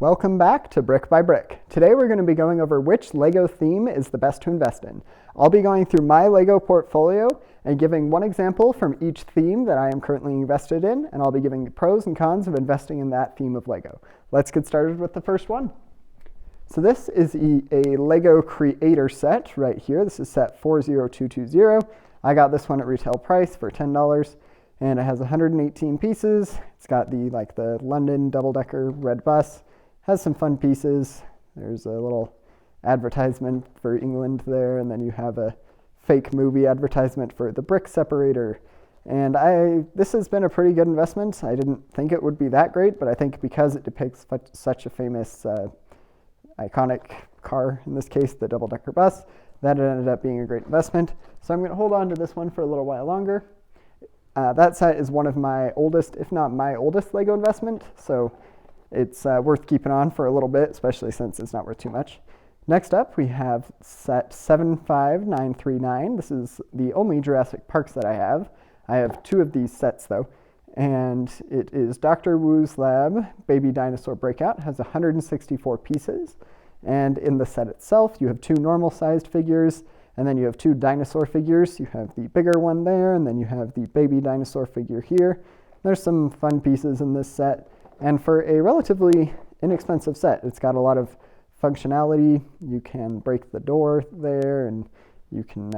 Welcome back to Brick by Brick. Today we're going to be going over which LEGO theme is the best to invest in. I'll be going through my LEGO portfolio and giving one example from each theme that I am currently invested in, and I'll be giving the pros and cons of investing in that theme of LEGO. Let's get started with the first one. So this is a LEGO Creator set right here. This is set 40220. I got this one at retail price for $10. And it has 118 pieces. It's got the London double-decker red bus. Has some fun pieces. There's a little advertisement for England there, and then you have a fake movie advertisement for the brick separator. And this has been a pretty good investment. I didn't think it would be that great, but I think because it depicts such a famous, iconic car, in this case, the double-decker bus, that it ended up being a great investment. So I'm going to hold on to this one for a little while longer. That set is one of my oldest, if not my oldest, LEGO investment, so it's worth keeping on for a little bit, especially since it's not worth too much. Next up, we have set 75939. This is the only Jurassic Parks that I have. I have two of these sets, though, and it is Dr. Wu's Lab Baby Dinosaur Breakout. It has 164 pieces, and in the set itself, you have two normal-sized figures, and then you have two dinosaur figures. You have the bigger one there, and then you have the baby dinosaur figure here. There's some fun pieces in this set. And for a relatively inexpensive set, it's got a lot of functionality. You can break the door there, and you can,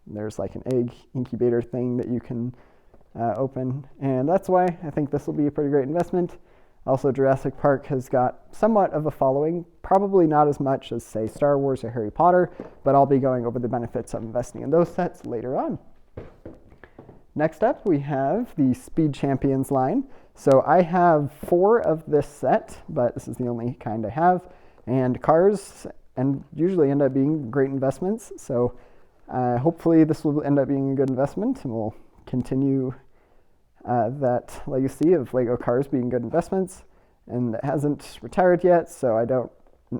there's like an egg incubator thing that you can open. And that's why I think this will be a pretty great investment. Also, Jurassic Park has got somewhat of a following, probably not as much as, say, Star Wars or Harry Potter, but I'll be going over the benefits of investing in those sets later on. Next up, we have the Speed Champions line. So I have 4 of this set, but this is the only kind I have. And cars usually end up being great investments. So hopefully this will end up being a good investment, and we'll continue that legacy of LEGO cars being good investments. And it hasn't retired yet, so I don't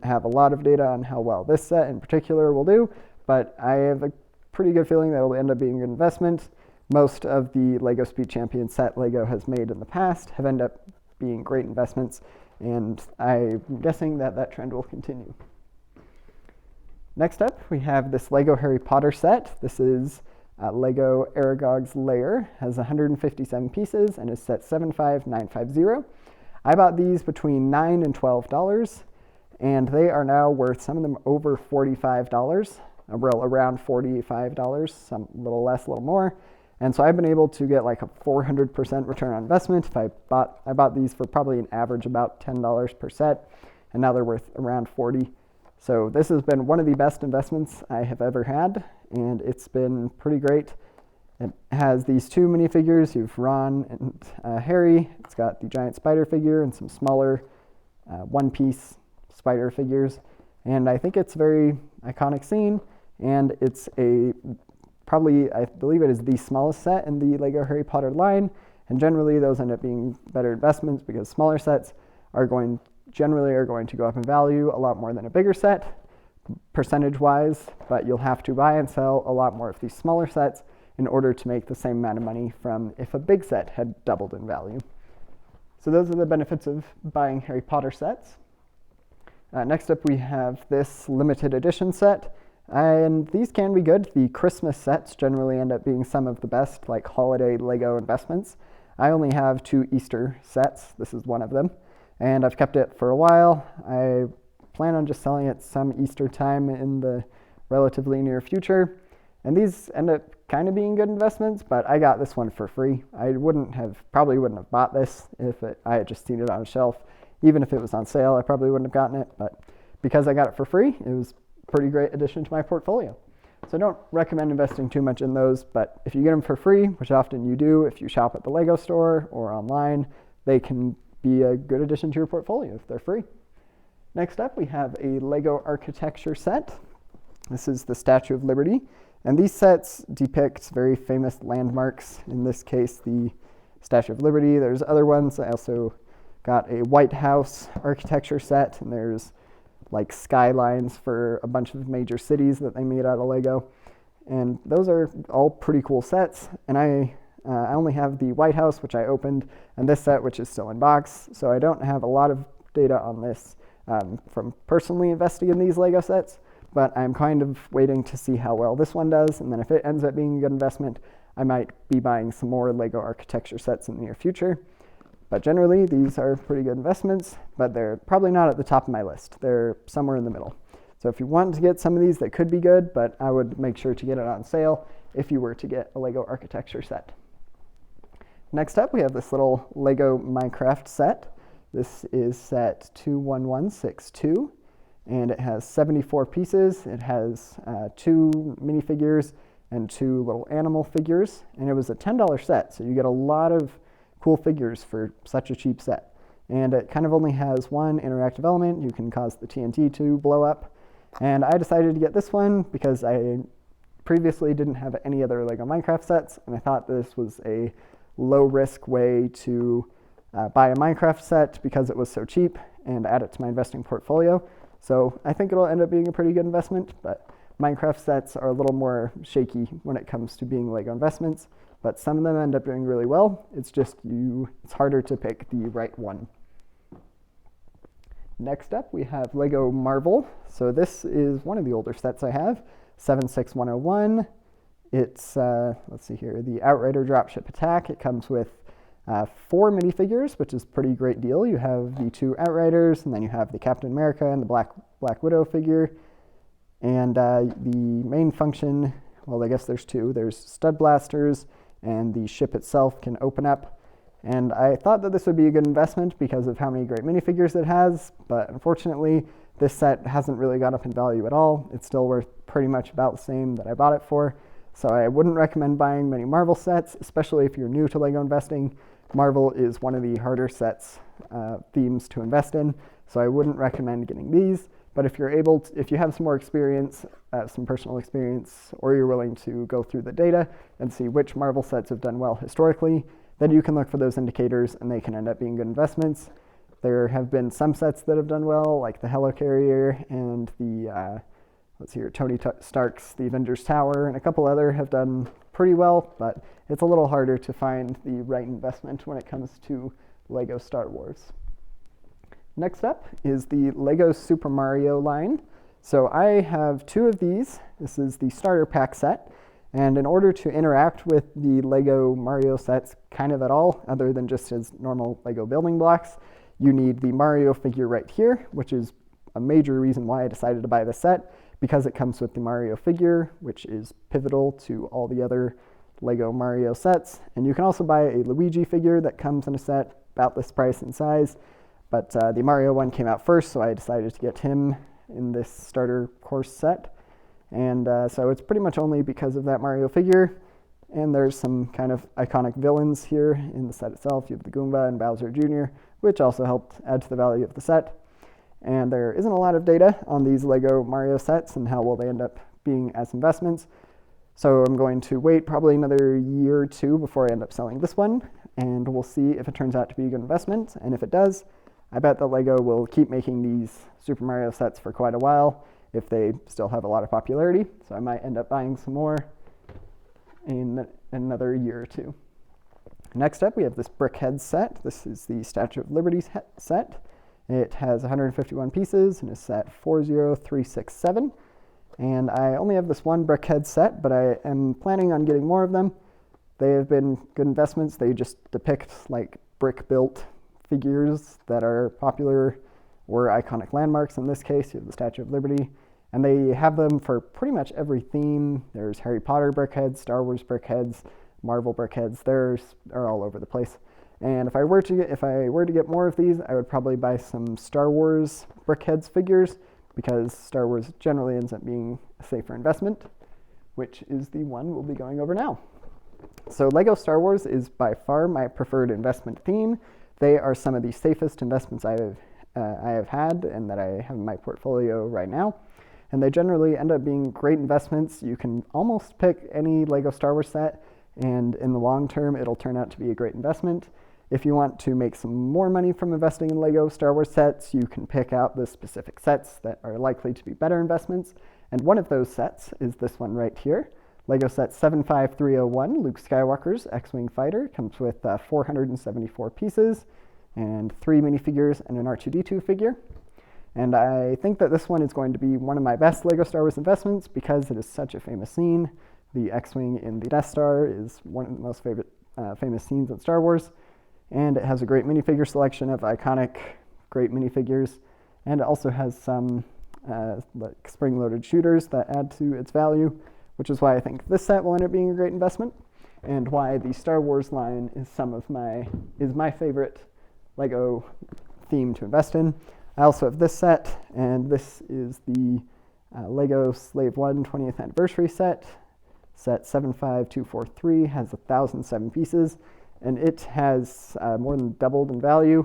have a lot of data on how well this set in particular will do, but I have a pretty good feeling that it'll end up being a good investment. Most of the LEGO Speed Champion set LEGO has made in the past have ended up being great investments, and I'm guessing that trend will continue. Next up, we have this LEGO Harry Potter set. This is LEGO Aragog's Lair. Has 157 pieces and is set 75950. I bought these between $9 and $12, and they are now worth, some of them over $45, around $45, some a little less, a little more. And so I've been able to get like a 400% return on investment. I bought these for probably an average about $10 per set, and now they're worth around $40. So this has been one of the best investments I have ever had, and it's been pretty great. It has these 2 minifigures. You've Ron and Harry. It's got the giant spider figure and some smaller one-piece spider figures. And I think it's a very iconic scene, and it's I believe it is the smallest set in the LEGO Harry Potter line, and generally those end up being better investments because smaller sets generally are going to go up in value a lot more than a bigger set, percentage-wise, but you'll have to buy and sell a lot more of these smaller sets in order to make the same amount of money from if a big set had doubled in value. So those are the benefits of buying Harry Potter sets. Next up, we have this limited edition set. And these can be good. The Christmas sets generally end up being some of the best, like holiday LEGO investments. I only have 2 Easter sets. This is one of them. And I've kept it for a while. I plan on just selling it some Easter time in the relatively near future. And these end up kind of being good investments, but I got this one for free. I probably wouldn't have bought this if I had just seen it on a shelf. Even if it was on sale, I probably wouldn't have gotten it. But because I got it for free, it was pretty great addition to my portfolio. So I don't recommend investing too much in those, but if you get them for free, which often you do if you shop at the LEGO store or online, they can be a good addition to your portfolio if they're free. Next up, we have a LEGO architecture set. This is the Statue of Liberty, and these sets depict very famous landmarks, in this case the Statue of Liberty. There's other ones. I also got a White House architecture set, and there's like skylines for a bunch of major cities that they made out of LEGO. And those are all pretty cool sets. And I only have the White House, which I opened, and this set, which is still in box. So I don't have a lot of data on this from personally investing in these Lego sets, but I'm kind of waiting to see how well this one does, and then if it ends up being a good investment, I might be buying some more Lego architecture sets in the near future. But generally, these are pretty good investments, but they're probably not at the top of my list. They're somewhere in the middle. So if you want to get some of these that could be good, but I would make sure to get it on sale if you were to get a Lego architecture set. Next up, we have this little Lego Minecraft set. This is set 21162, and it has 74 pieces. It has 2 minifigures and 2 little animal figures, and it was a $10 set, so you get a lot of cool figures for such a cheap set. And it kind of only has one interactive element. You can cause the TNT to blow up. And I decided to get this one because I previously didn't have any other Lego Minecraft sets, and I thought this was a low-risk way to buy a Minecraft set because it was so cheap and add it to my investing portfolio. So I think it'll end up being a pretty good investment, but Minecraft sets are a little more shaky when it comes to being Lego investments, but some of them end up doing really well. It's just it's harder to pick the right one. Next up, we have Lego Marvel. So this is one of the older sets I have, 76101. It's, let's see here, the Outrider Dropship Attack. It comes with 4 minifigures, which is a pretty great deal. You have the 2 Outriders, and then you have the Captain America and the Black Widow figure. And the main function, well, I guess there's 2. There's stud blasters, and the ship itself can open up. And I thought that this would be a good investment because of how many great minifigures it has, but unfortunately, this set hasn't really gone up in value at all. It's still worth pretty much about the same that I bought it for. So I wouldn't recommend buying many Marvel sets, especially if you're new to Lego investing. Marvel is one of the harder themes to invest in, so I wouldn't recommend getting these. But if you're able to, if you have some more experience, some personal experience, or you're willing to go through the data and see which Marvel sets have done well historically, then you can look for those indicators and they can end up being good investments. There have been some sets that have done well, like the Helicarrier and the, let's see here, Tony Stark's The Avengers Tower, and a couple other have done pretty well, but it's a little harder to find the right investment when it comes to Lego Star Wars. Next up is the Lego Super Mario line. So I have 2 of these. This is the starter pack set. And in order to interact with the Lego Mario sets kind of at all, other than just as normal Lego building blocks, you need the Mario figure right here, which is a major reason why I decided to buy this set, because it comes with the Mario figure, which is pivotal to all the other Lego Mario sets. And you can also buy a Luigi figure that comes in a set about this price and size, but the Mario one came out first, so I decided to get him in this starter course set. And so it's pretty much only because of that Mario figure. And there's some kind of iconic villains here in the set itself. You have the Goomba and Bowser Jr., which also helped add to the value of the set. And there isn't a lot of data on these Lego Mario sets and how well they end up being as investments. So I'm going to wait probably another year or 2 before I end up selling this one. And we'll see if it turns out to be a good investment. And if it does, I bet that Lego will keep making these Super Mario sets for quite a while if they still have a lot of popularity. So I might end up buying some more in another year or 2. Next up, we have this Brickhead set. This is the Statue of Liberty set. It has 151 pieces and is set 40367. And I only have this one Brickhead set, but I am planning on getting more of them. They have been good investments. They just depict like brick-built figures that are popular or iconic landmarks. In this case, you have the Statue of Liberty, and they have them for pretty much every theme. There's Harry Potter brickheads, Star Wars brickheads, Marvel brickheads. They're all over the place. And if I were to get more of these, I would probably buy some Star Wars brickheads figures, because Star Wars generally ends up being a safer investment, which is the one we'll be going over now. So Lego Star Wars is by far my preferred investment theme. They are some of the safest investments I have had and that I have in my portfolio right now. And they generally end up being great investments. You can almost pick any Lego Star Wars set, and in the long term, it'll turn out to be a great investment. If you want to make some more money from investing in Lego Star Wars sets, you can pick out the specific sets that are likely to be better investments. And one of those sets is this one right here. Lego set 75301, Luke Skywalker's X-Wing fighter, comes with 474 pieces, and 3 minifigures and an R2-D2 figure. And I think that this one is going to be one of my best LEGO Star Wars investments because it is such a famous scene. The X-Wing in the Death Star is one of the most famous scenes in Star Wars. And it has a great minifigure selection of iconic, great minifigures. And it also has some like spring-loaded shooters that add to its value, which is why I think this set will end up being a great investment, and why the Star Wars line is my favorite LEGO theme to invest in. I also have this set, and this is the LEGO Slave 1 20th Anniversary set. Set 75243 has 1,007 pieces, and it has more than doubled in value.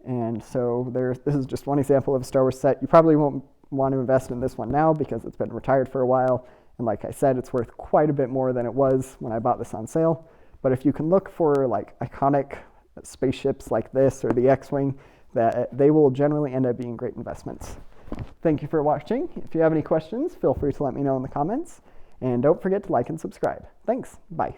And so this is just one example of a Star Wars set. You probably won't want to invest in this one now because it's been retired for a while. And like I said, it's worth quite a bit more than it was when I bought this on sale. But if you can look for like iconic spaceships like this or the X-Wing, that they will generally end up being great investments. Thank you for watching. If you have any questions, feel free to let me know in the comments. And don't forget to like and subscribe. Thanks. Bye.